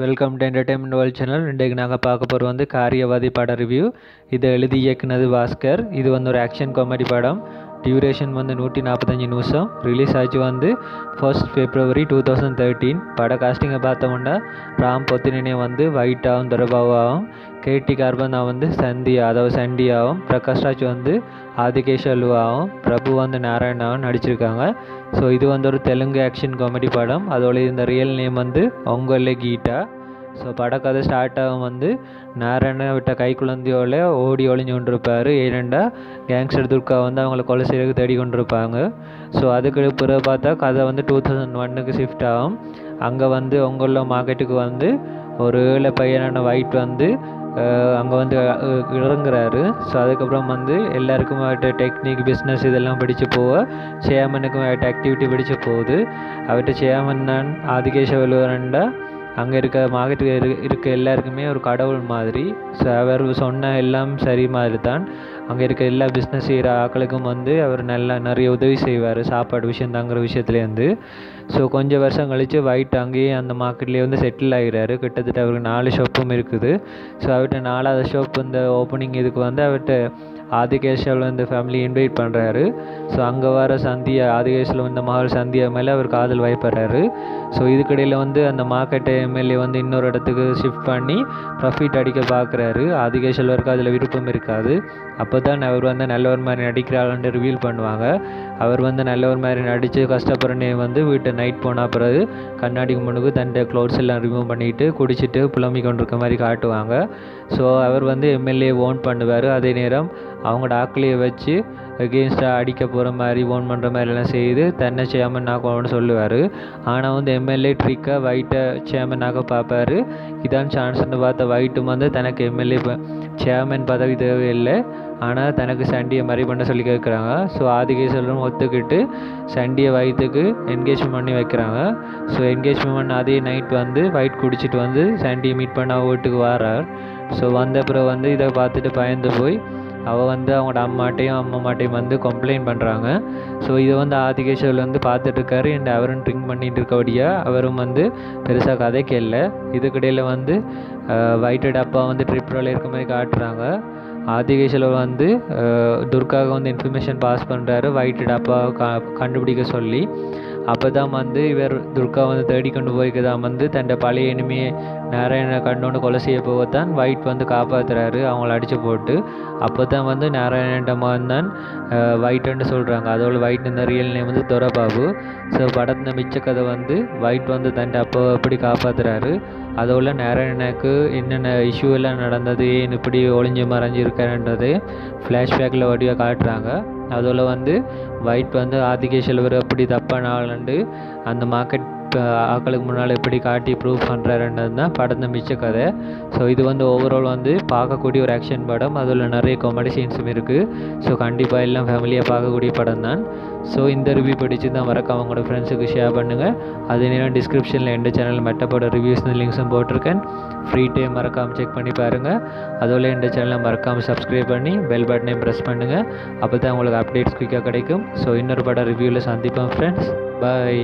Welcome to entertainment world channel. இன்றைக்கு நாங்கள் பார்க்க போகிறது வந்து காரியவாதி பட ரிவ்யூ. இதை எழுதி இயக்குனது பாஸ்கர். இது வந்து ஒரு ஆக்ஷன் காமெடி படம். டியூரேஷன் வந்து 145 நிமிஷம். ரிலீஸ் ஆச்சு வந்து 1 February 2013. பட காஸ்டிங்கை பார்த்தோம்னா ராம் பொத்தினே வந்து வைட்டாகவும் துரபாவாகவும், கேடி கார்பனா வந்து சந்தியா அதாவது சண்டியாவும், பிரகாஷ் ராஜ் வந்து ஆதிகேஷலுவாகவும், பிரபு வந்து நாராயணாவும் நடிச்சிருக்காங்க. ஸோ இது வந்து ஒரு தெலுங்கு ஆக்ஷன் காமெடி படம். அதோட இந்த ரியல் நேம் வந்து ஒங்கொல்லே கீட்டா. ஸோ படக்கதை ஸ்டார்ட் ஆகும் வந்து நாராயணன் விட்ட கை குழந்தையோட ஓடி ஒளிஞ்சு கொண்டிருப்பார். ஏனெண்டா கேங்ஸ்டர் துர்கா வந்து அவங்கள கொலை செய்யறதுக்கு தேடி கொண்டிருப்பாங்க. ஸோ அதுக்கு பிறகு பார்த்தா கதை வந்து 2001க்கு ஷிஃப்ட் ஆகும். அங்கே வந்து ஒங்கொல்ல மார்க்கெட்டுக்கு வந்து ஒரு ஏழை பையனான ஒயிட் வந்து அங்கே வந்து இறங்குறாரு. ஸோ அதுக்கப்புறம் வந்து எல்லாருக்கும் டெக்னிக் பிஸ்னஸ் இதெல்லாம் படித்து போக சேர்மனுக்கும் ஆக்டிவிட்டி படித்து போகுது. அவர்கிட்ட சேர்மன் தான் ஆதிகேஷவலுவரண்டா அங்கே இருக்க மார்க்கெட்டுக்கு இருக்க எல்லாருக்குமே ஒரு கடவுள் மாதிரி. ஸோ அவர் சொன்ன எல்லாம் சரி மாதிரி தான். அங்கே இருக்க எல்லா பிஸ்னஸ் செய்கிற ஆக்களுக்கும் வந்து அவர் நிறைய உதவி செய்வார், சாப்பாடு விஷயம் தாங்கிற விஷயத்துலேருந்து. ஸோ கொஞ்சம் வருஷம் கழித்து ஒயிட் அங்கேயே அந்த மார்க்கெட்லேயே வந்து செட்டில் ஆகிறாரு. கிட்டத்தட்ட அவருக்கு 4 ஷாப்பும் இருக்குது. ஸோ அவர்கிட்ட 4வது ஷாப் இந்த ஓப்பனிங் இதுக்கு வந்து அவர்கிட்ட ஆதிகேஷவில் இந்த ஃபேமிலி இன்வைட் பண்ணுறாரு. ஸோ அங்கே வர சந்தியா, ஆதிகேஷில் இந்த மகள் சந்தியா மேலே அவர் காதல் வைப்படுறாரு. ஸோ இதுக்கிடையில் வந்து அந்த மார்க்கெட்டை எம்எல்ஏ வந்து இன்னொரு இடத்துக்கு ஷிஃப்ட் பண்ணி ப்ராஃபிட் அடிக்க பார்க்குறாரு. ஆதிகேஷல்வருக்கு அதில் விருப்பம் இருக்காது. அப்போ தான் அவர் வந்து நல்லவர் மாதிரி நடிக்கிறாள்னு ரிவீல் பண்ணுவாங்க. அவர் வந்து நல்லவர் மாதிரி நடித்து கஷ்டப்படுறனே வந்து வீட்டை நைட் போனால் பிறகு கண்ணாடிக்கு முன்னுக்கு தன்னுடைய க்ளோத்ஸ் எல்லாம் ரிமூவ் பண்ணிவிட்டு குடிச்சிட்டு புலம்பி கொண்டிருக்க மாதிரி காட்டுவாங்க. ஸோ அவர் வந்து எம்எல்ஏ ஓன் பண்ணுவார். அதே நேரம் அவங்களோட ஆக்களையை வச்சு எகெயின்ஸ்டாக அடிக்க போகிற மாதிரி ஓன் பண்ணுற மாதிரிலாம் செய்து தன்னை சேர்மன் ஆக்கணும்னு சொல்லுவார். ஆனால் வந்து எம்எல்ஏ ட்ரிக்காக ஒயிட்டை சேர்மன் ஆக்க பார்ப்பார். இதான் சான்ஸ்ன்னு பார்த்த ஒயிட்டும் வந்து தனக்கு எம்எல்ஏ சேர்மன் பதவி தேவையில்லை, ஆனால் தனக்கு சண்டியை மாதிரி பண்ண சொல்லி கேட்குறாங்க. ஸோ ஆதிகேஷலும் ஒத்துக்கிட்டு சண்டியை வயிற்றுக்கு என்கேஜ்மெண்ட் பண்ணி வைக்கிறாங்க. ஸோ என்கேஜ்மெண்ட் பண்ண அதே நைட் வந்து ஒயிட் குடிச்சிட்டு வந்து சண்டியை மீட் பண்ண வீட்டுக்கு வரார். ஸோ வந்த பிறகு வந்து இதை பார்த்துட்டு பயந்து போய் அவள் வந்து அவங்களோட அம்மாட்டையும் வந்து கம்ப்ளைண்ட் பண்ணுறாங்க. ஸோ இதை வந்து ஆதிகேஷவில் வந்து பார்த்துட்ருக்காரு. அண்ட் அவரும் ட்ரிங்க் பண்ணிட்டு இருக்கபடியாக அவரும் வந்து பெருசாக கதை கேட்கல. இதுக்கிடையில் வந்து ஒயிட்டோட அப்பா வந்து ட்ரிப்ரோவில் இருக்க மாதிரி காட்டுறாங்க. ஆதிகேஷில் வந்து துர்காவுக்கு வந்து இன்ஃபர்மேஷன் பாஸ் பண்ணுறாரு ஒயிட்டோட அப்பாவை கண்டுபிடிக்க சொல்லி. அப்போ தான் வந்து இவர் துர்கா வந்து தேடி கொண்டு போய்க்கு தான் வந்து தன் பழைய இனிமையை நாராயணனை கண்டோன்னு கொலை செய்ய போகத்தான் ஒயிட் வந்து காப்பாற்றுறாரு அவங்கள அடித்து போட்டு. அப்போ தான் வந்து நாராயணன் தான் ஒயிட்டுன்னு சொல்கிறாங்க. அதோட ஒயிட் இந்த ரியல் நேம் வந்து துரபாபு. ஸோ படத்தில் மிச்ச கதை வந்து ஒயிட் வந்து தன் அப்பாவை எப்படி காப்பாற்றுறாரு, அதோட நாராயணனுக்கு என்னென்ன இஷ்யூ எல்லாம் நடந்தது, ஏன் இப்படி ஒளிஞ்சு மறைஞ்சு இருக்காருன்றது ஃப்ளாஷ்பேக்கில் வடிவாக காட்டுறாங்க. அதோட வந்து ஒயிட் வந்து ஆதிகேஷல்வர் எப்படி தப்பான ஆளுண்டு அந்த மார்க்கெட் ஆக்களுக்கு முன்னால் எப்படி காட்டி ப்ரூவ் பண்ணுறாருன்றது தான் படத்தை மிச்ச கதை. ஸோ இது வந்து ஓவரால் வந்து பார்க்கக்கூடிய ஒரு ஆக்ஷன் படம். அதில் நிறைய காமெடி சீன்ஸும் இருக்குது. ஸோ கண்டிப்பாக எல்லாம் ஃபேமிலியாக பார்க்கக்கூடிய படம் தான். ஸோ இந்த ரிவ்யூ படித்து தான் மறக்காம உங்களோட ஃப்ரெண்ட்ஸுக்கு ஷேர் பண்ணுங்கள். அதே நேரம் டிஸ்கிரிப்ஷனில் எந்த சேனல் மெட்டப்போட ரிவ்யூஸ் லிங்க்ஸும் போட்டிருக்கேன். ஃப்ரீ டைம் மறக்காமல் செக் பண்ணி பாருங்கள். அதோட இந்த சேனலை மறக்காமல் சப்ஸ்கிரைப் பண்ணி பெல் பட்டனையும் ப்ரெஸ் பண்ணுங்கள். அப்போ தான் உங்களுக்கு அப்டேட்ஸ் குயிக்காக கிடைக்கும். ஸோ இன்னொரு படம் ரிவ்யூவில் சந்திப்போம் ஃப்ரெண்ட்ஸ். பாய்.